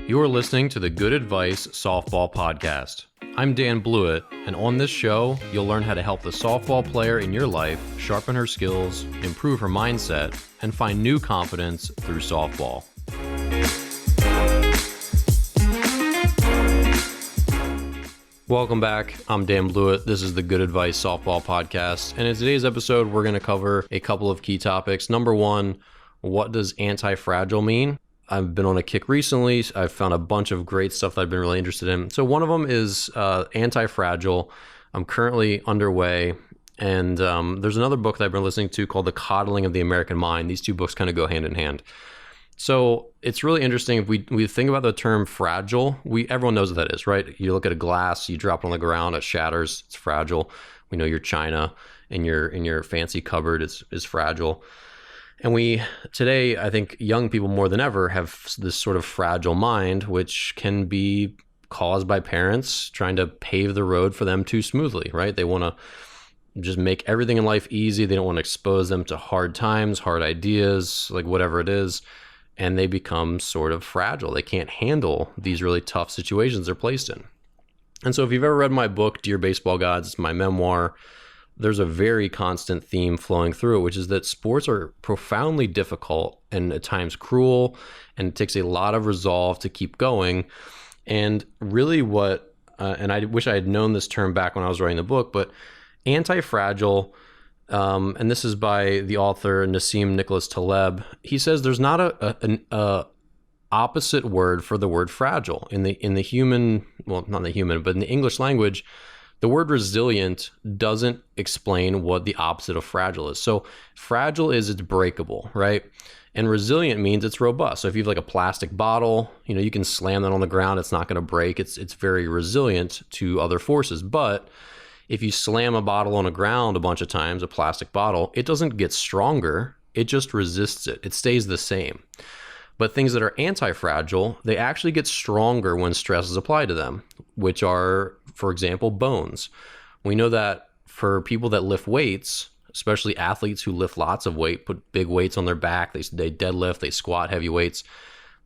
You are listening to the Good Advice Softball Podcast. I'm Dan Blewett, and on this show, you'll learn how to help the softball player in your life sharpen her skills, improve her mindset, and find new confidence through softball. Welcome back. I'm Dan Blewett. This is the Good Advice Softball Podcast, and in today's episode, we're going to cover a couple of key topics. Number one, what does anti-fragile mean? I've been on a kick recently. I've found a bunch of great stuff that I've been really interested in. So one of them is Antifragile. I'm currently underway. And there's another book that I've been listening to called The Coddling of the American Mind. These two books kind of go hand in hand. So it's really interesting. If we think about the term fragile, everyone knows what that is, right? You look at a glass, you drop it on the ground, it shatters, it's fragile. We know your china in your fancy cupboard is fragile. And today, I think young people more than ever have this sort of fragile mind, which can be caused by parents trying to pave the road for them too smoothly, right? They want to just make everything in life easy. They don't want to expose them to hard times, hard ideas, like whatever it is. And they become sort of fragile. They can't handle these really tough situations they're placed in. And so if you've ever read my book, Dear Baseball Gods, it's my memoir, there's a very constant theme flowing through it, which is that sports are profoundly difficult and at times cruel, and it takes a lot of resolve to keep going. And really and I wish I had known this term back when I was writing the book, but anti-fragile, and this is by the author Nassim Nicholas Taleb, he says there's not an opposite word for the word fragile. In the human, well, not in the human, but in the English language, the word resilient doesn't explain what the opposite of fragile is. So fragile is it's breakable, right? And resilient means it's robust. So if you have like a plastic bottle, you can slam that on the ground. It's not going to break. It's very resilient to other forces. But if you slam a bottle on the ground a bunch of times, a plastic bottle, it doesn't get stronger. It just resists it. It stays the same. But things that are anti-fragile, they actually get stronger when stress is applied to them, which are, for example, bones. We know that for people that lift weights, especially athletes who lift lots of weight, put big weights on their back, they deadlift, they squat heavy weights,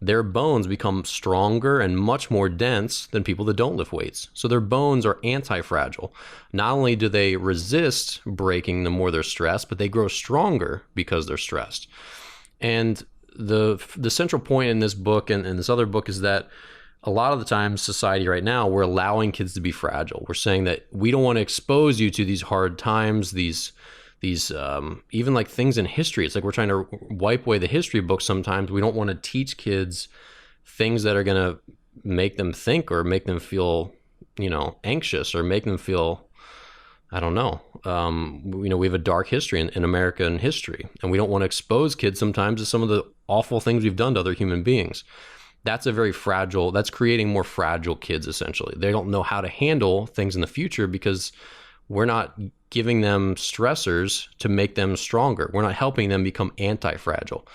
their bones become stronger and much more dense than people that don't lift weights. So their bones are anti-fragile. Not only do they resist breaking the more they're stressed, but they grow stronger because they're stressed. And the central point in this book and this other book is that a lot of the time society right now, we're allowing kids to be fragile. We're saying that we don't want to expose you to these hard times, these even like things in history. It's like we're trying to wipe away the history books sometimes. We don't want to teach kids things that are going to make them think or make them feel, anxious or make them feel, I don't know. We have a dark history in American history, and we don't want to expose kids sometimes to some of the awful things we've done to other human beings. That's creating more fragile kids, essentially. They don't know how to handle things in the future because we're not giving them stressors to make them stronger. We're not helping them become anti-fragile.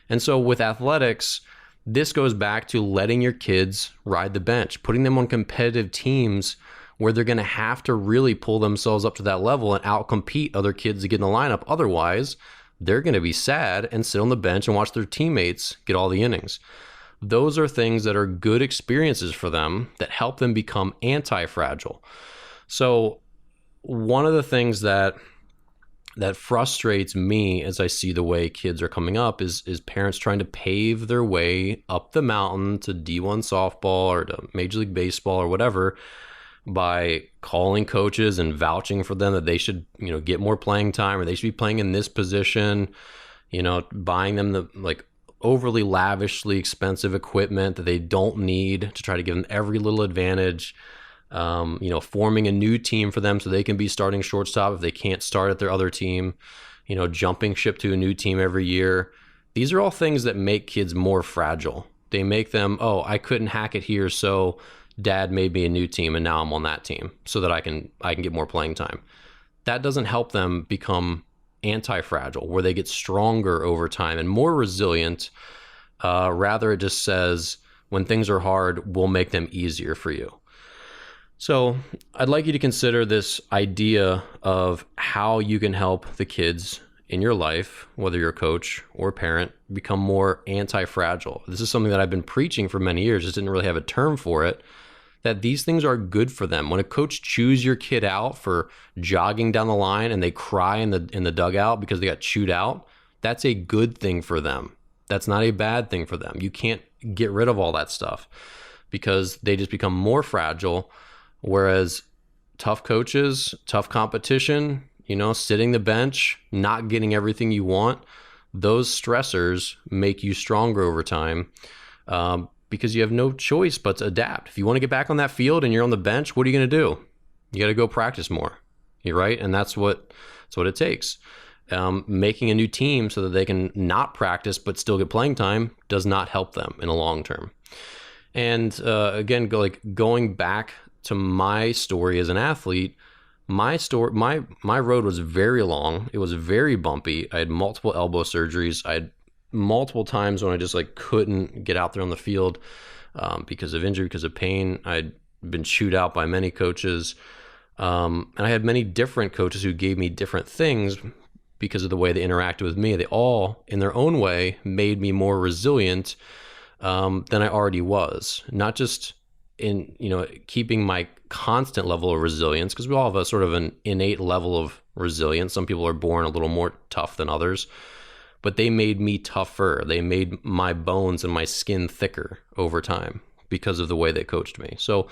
And so with athletics, this goes back to letting your kids ride the bench, putting them on competitive teams where they're going to have to really pull themselves up to that level and outcompete other kids to get in the lineup. Otherwise, they're going to be sad and sit on the bench and watch their teammates get all the innings. Those are things that are good experiences for them that help them become anti-fragile. So one of the things that frustrates me as I see the way kids are coming up is parents trying to pave their way up the mountain to D1 softball or to Major League Baseball or whatever by calling coaches and vouching for them that they should, get more playing time or they should be playing in this position, buying them the overly lavishly expensive equipment that they don't need to try to give them every little advantage, forming a new team for them so they can be starting shortstop if they can't start at their other team, jumping ship to a new team every year. These are all things that make kids more fragile. They make them, I couldn't hack it here, so dad made me a new team and now I'm on that team so that I can get more playing time. That doesn't help them become anti-fragile, where they get stronger over time and more resilient. Rather, it just says when things are hard, we'll make them easier for you. So I'd like you to consider this idea of how you can help the kids in your life, whether you're a coach or a parent, become more anti-fragile. This is something that I've been preaching for many years, just didn't really have a term for it, that these things are good for them. When a coach chews your kid out for jogging down the line and they cry in the dugout because they got chewed out, that's a good thing for them. That's not a bad thing for them. You can't get rid of all that stuff because they just become more fragile. Whereas tough coaches, tough competition, sitting the bench, not getting everything you want, those stressors make you stronger over time because you have no choice but to adapt. If you want to get back on that field and you're on the bench, what are you going to do? You got to go practice more. You're right. And that's what it takes. Making a new team so that they can not practice but still get playing time does not help them in the long term. And again, going back to my story as an athlete, my road was very long. It was very bumpy. I had multiple elbow surgeries. I had multiple times when I just couldn't get out there on the field because of injury, because of pain. I'd been chewed out by many coaches. And I had many different coaches who gave me different things because of the way they interacted with me. They all, in their own way, made me more resilient than I already was. Not just in, keeping my constant level of resilience, because we all have a sort of an innate level of resilience. Some people are born a little more tough than others, but they made me tougher. They made my bones and my skin thicker over time because of the way they coached me. So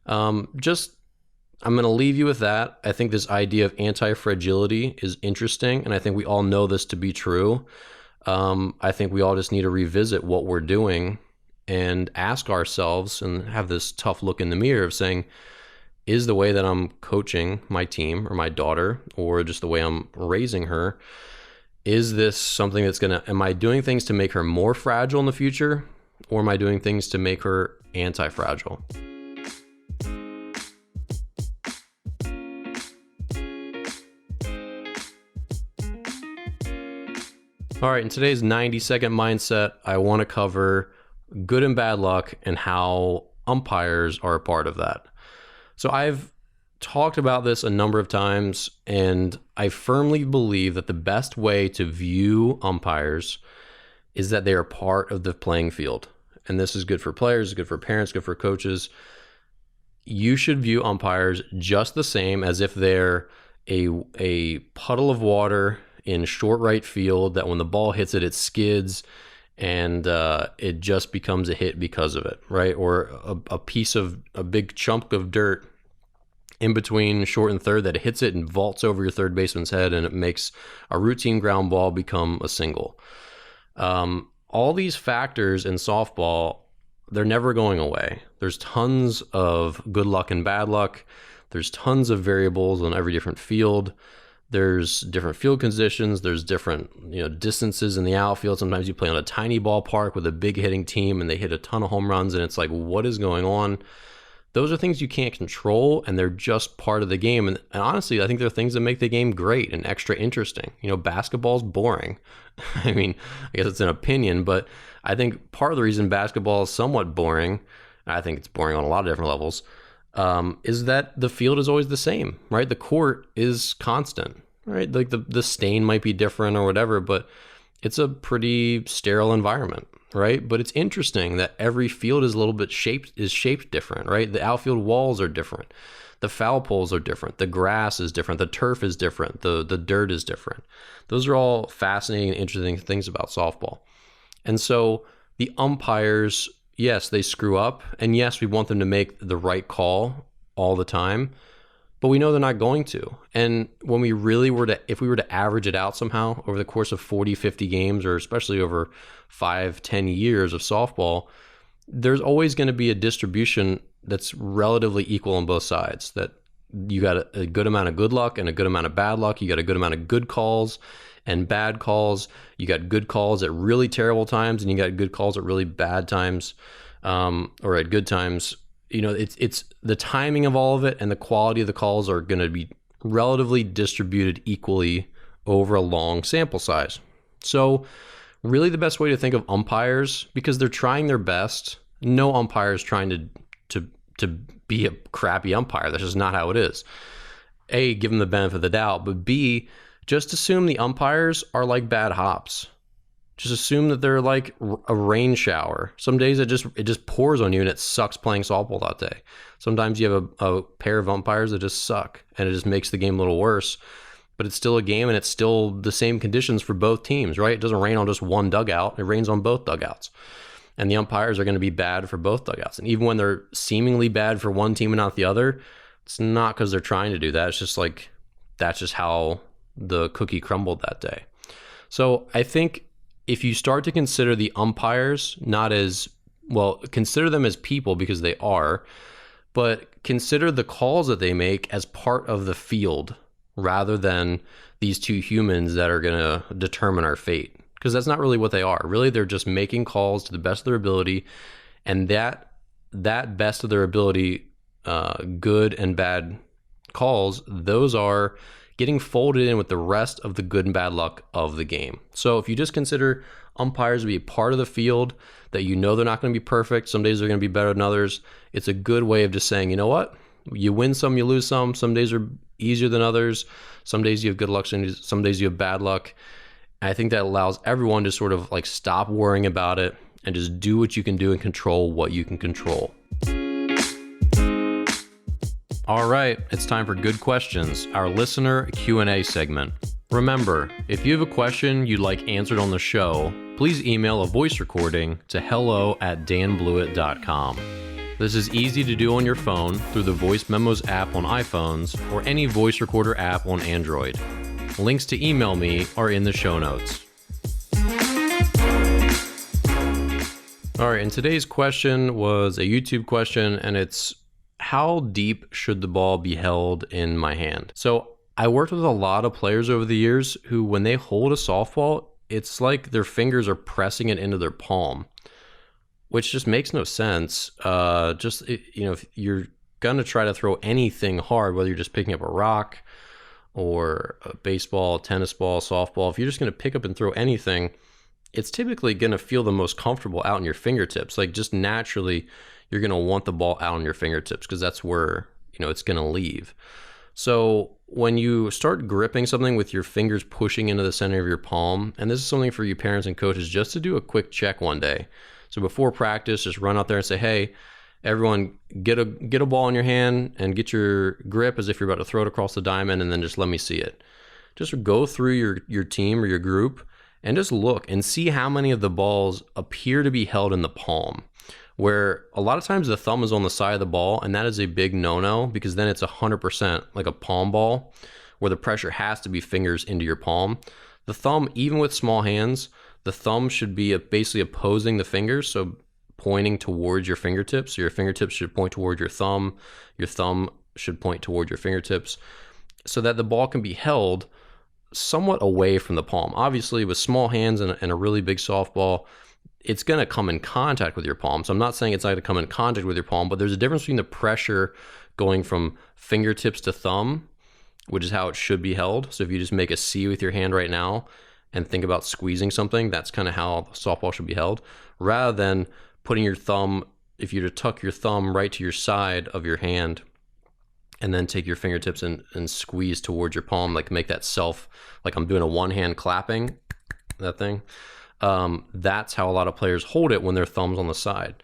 I'm going to leave you with that. I think this idea of anti-fragility is interesting, and I think we all know this to be true. I think we all just need to revisit what we're doing and ask ourselves and have this tough look in the mirror of saying, is the way that I'm coaching my team or my daughter or just the way I'm raising her, is this something that's am I doing things to make her more fragile in the future, or am I doing things to make her anti-fragile? All right, in today's 90-second mindset, I want to cover good and bad luck and how umpires are a part of that. So I've talked about this a number of times, and I firmly believe that the best way to view umpires is that they are part of the playing field. And this is good for players, good for parents, good for coaches. You should view umpires just the same as if they're a puddle of water in short right field that when the ball hits it, it skids and it just becomes a hit because of it, right? Or a big chunk of dirt in between short and third that hits it and vaults over your third baseman's head, and it makes a routine ground ball become a single. All these factors in softball, they're never going away. There's tons of good luck and bad luck. There's tons of variables on every different field. There's different field conditions. There's different, distances in the outfield. Sometimes you play on a tiny ballpark with a big hitting team and they hit a ton of home runs, and it's like, what is going on? Those are things you can't control, and they're just part of the game. And honestly, I think they're things that make the game great and extra interesting. Basketball's boring. I mean, I guess it's an opinion, but I think part of the reason basketball is somewhat boring, I think it's boring on a lot of different levels, is that the field is always the same, right? The court is constant, right? Like the stain might be different or whatever, but it's a pretty sterile environment, right? But it's interesting that every field is a little bit shaped different, right? The outfield walls are different. The foul poles are different. The grass is different. The turf is different. The dirt is different. Those are all fascinating and interesting things about softball. And so the umpires, yes, they screw up, and yes, we want them to make the right call all the time, but we know they're not going to. And when we really if we were to average it out somehow over the course of 40, 50 games, or especially over 5, 10 years of softball, there's always going to be a distribution that's relatively equal on both sides, that you got a good amount of good luck and a good amount of bad luck. You got a good amount of good calls and bad calls. You got good calls at really terrible times, and you got good calls at really bad times, or at good times. It's the timing of all of it and the quality of the calls are going to be relatively distributed equally over a long sample size. So really the best way to think of umpires, because they're trying their best. No umpire is trying to be a crappy umpire. That's just not how it is. A, give them the benefit of the doubt, but B, just assume the umpires are like bad hops. Just assume that they're like a rain shower. Some days it just pours on you and it sucks playing softball that day. Sometimes you have a pair of umpires that just suck and it just makes the game a little worse. But it's still a game and it's still the same conditions for both teams, right? It doesn't rain on just one dugout. It rains on both dugouts. And the umpires are going to be bad for both dugouts. And even when they're seemingly bad for one team and not the other, it's not because they're trying to do that. It's just like, that's just how the cookie crumbled that day. So I think if you start to consider the umpires not as, well, consider them as people because they are, but consider the calls that they make as part of the field rather than these two humans that are going to determine our fate. Because that's not really what they are. Really, they're just making calls to the best of their ability, and that best of their ability, good and bad calls, those are getting folded in with the rest of the good and bad luck of the game. So if you just consider umpires to be a part of the field, that you know they're not going to be perfect, some days they're going to be better than others, it's a good way of just saying, you know what? You win some, you lose some. Some days are easier than others. Some days you have good luck, some days you have bad luck. I think that allows everyone to sort of like stop worrying about it and just do what you can do and control what you can control. All right, it's time for Good Questions, our listener Q&A segment. Remember, if you have a question you'd like answered on the show, please email a voice recording to hello@danblewett.com. This is easy to do on your phone through the Voice Memos app on iPhones or any voice recorder app on Android. Links to email me are in the show notes. All right, and today's question was a YouTube question, and it's, how deep should the ball be held in my hand? So I worked with a lot of players over the years who, when they hold a softball, it's like their fingers are pressing it into their palm, which just makes no sense. If you're gonna try to throw anything hard, whether you're just picking up a rock or a baseball, tennis ball, softball, if you're just going to pick up and throw anything, it's typically going to feel the most comfortable out in your fingertips. Like just naturally, you're going to want the ball out on your fingertips because that's where, it's going to leave. So when you start gripping something with your fingers pushing into the center of your palm, and this is something for you parents and coaches just to do a quick check one day. So before practice, just run out there and say, hey, everyone, get a ball in your hand and get your grip as if you're about to throw it across the diamond, and then just let me see it. Just go through your team or your group and just look and see how many of the balls appear to be held in the palm, where a lot of times the thumb is on the side of the ball, and that is a big no-no because then it's 100% like a palm ball where the pressure has to be fingers into your palm. The thumb, even with small hands, the thumb should be basically opposing the fingers, so pointing towards your fingertips. So your fingertips should point toward your thumb should point toward your fingertips, so that the ball can be held somewhat away from the palm. Obviously, with small hands and a really big softball, it's going to come in contact with your palm. So I'm not saying it's not going to come in contact with your palm, but there's a difference between the pressure going from fingertips to thumb, which is how it should be held. So if you just make a C with your hand right now and think about squeezing something, that's kind of how the softball should be held, rather than putting your thumb, if you were to tuck your thumb right to your side of your hand and then take your fingertips and squeeze towards your palm, like make that like I'm doing a one-hand clapping, that thing. That's how a lot of players hold it when their thumb's on the side.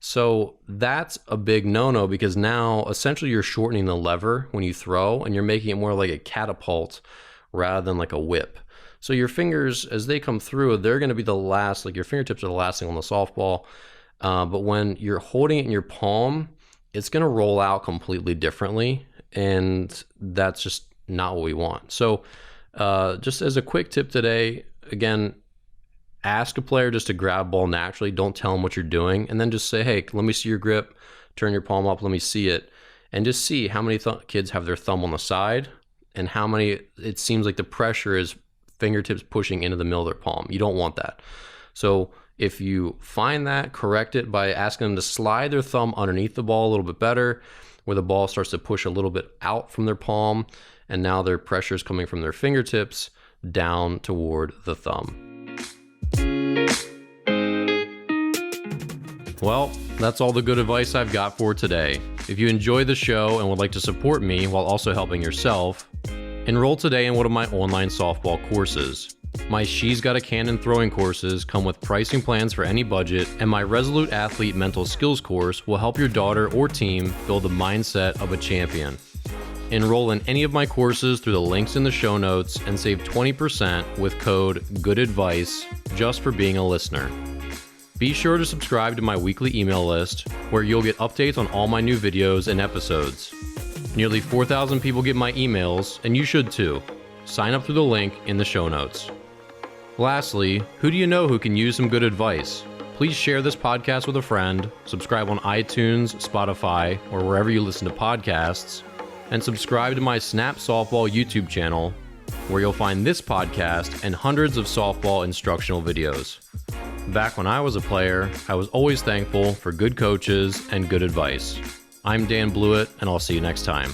So that's a big no-no because now essentially you're shortening the lever when you throw and you're making it more like a catapult rather than like a whip. So your fingers, as they come through, they're going to be the last, like your fingertips are the last thing on the softball. But when you're holding it in your palm, it's going to roll out completely differently. And that's just not what we want. So just as a quick tip today, again, ask a player just to grab ball naturally. Don't tell them what you're doing. And then just say, hey, let me see your grip. Turn your palm up. Let me see it. And just see how many kids have their thumb on the side and how many, it seems like the pressure is fingertips pushing into the middle of their palm. You don't want that. So if you find that, correct it by asking them to slide their thumb underneath the ball a little bit better, where the ball starts to push a little bit out from their palm, and now their pressure is coming from their fingertips down toward the thumb. Well, that's all the good advice I've got for today. If you enjoy the show and would like to support me while also helping yourself, Enroll today in one of my online softball courses. My She's Got a Cannon throwing courses come with pricing plans for any budget, and my Resolute Athlete mental skills course will help your daughter or team build the mindset of a champion. Enroll in any of my courses through the links in the show notes and save 20% with code GOODADVICE just for being a listener. Be sure to subscribe to my weekly email list where you'll get updates on all my new videos and episodes. Nearly 4,000 people get my emails, and you should too. Sign up through the link in the show notes. Lastly, who do you know who can use some good advice? Please share this podcast with a friend, subscribe on iTunes, Spotify, or wherever you listen to podcasts, and subscribe to my Snap Softball YouTube channel, where you'll find this podcast and hundreds of softball instructional videos. Back when I was a player, I was always thankful for good coaches and good advice. I'm Dan Blewett, and I'll see you next time.